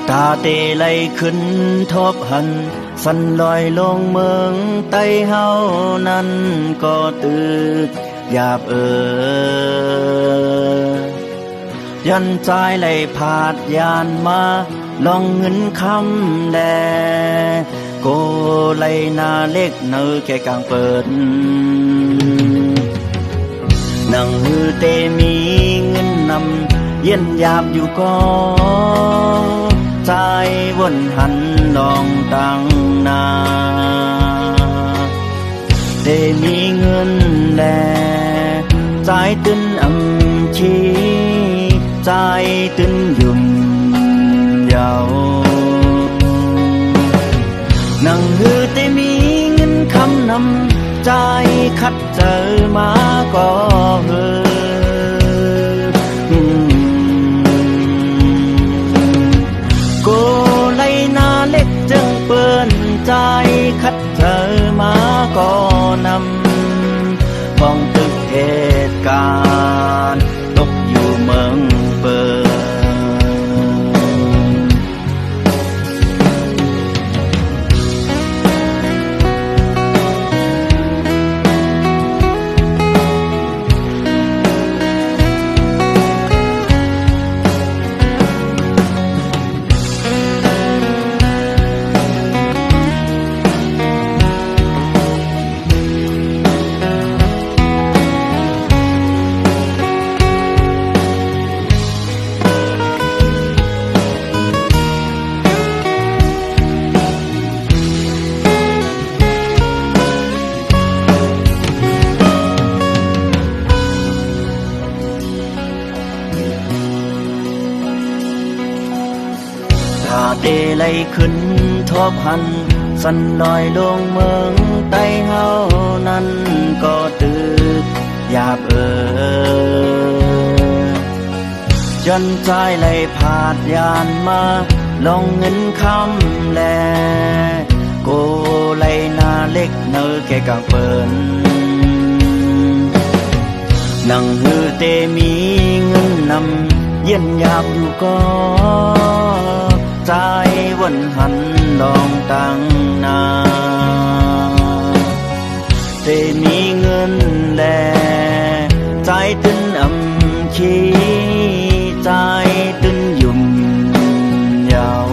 ตาเตไลขึ้นทบหันสันลอยลงเมืองไต้เฮานั้นก็ตึกหยาบยันใจไหลผาดยานมาลองเงินคำแดโกไหลนาเล็กเนื้อแก่กลางเปิดนังฮือเตมีเงินนำเย็นหยาบอยู่ก็ใจวนหันลองตั้งนาเตมีเงินแลใจตึนอำชีใจตึนยุ่มยาวนังฮือเตมีเงินคำนำใจคัดเจอมาก็เฮโกไลนาเล็กจึงเปิ้นใจคัดเจอมาก็นำพ้องตึกเหตุการณ์ตกอยู่เมืองเปิดเตไลขึ้นทบหันสันลอยลงเมืองไต้เฮานั้นก็ตึกหยาบจนใจไหลผาดยานมาลงเงินคำแลโกไหลนาเล็กเนื้อแก่กลางเปินนังฮือเตมีเงินนำเย็นหยาบอยู่ก็ใจวนหันลองตั้งนาเตมีเงินแลใจตึนอำชีใจตึนยุ่มยาว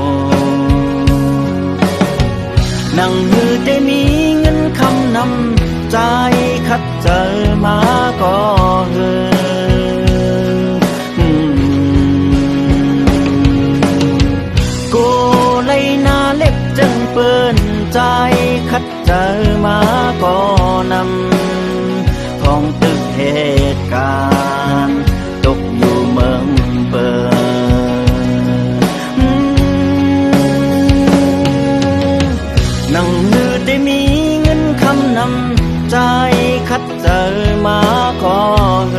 นังฮือเตมีเงินคำนำใจคัดเจอมาก็เฮโกไลนาเล็กจึงเปิ้นใจคัดเจอมาก็นำพ้องตึกเหตุการณ์ตกอยู่เมืองเปิดนังฮือได้มีเงินคำนำใจคัดเจอมาก็เฮ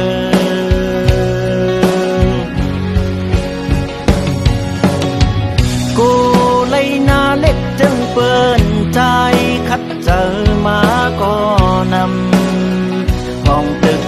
โกไลนาเล็กจึงเปิ้นใจคัดเจอมาก็นำพ้องตึก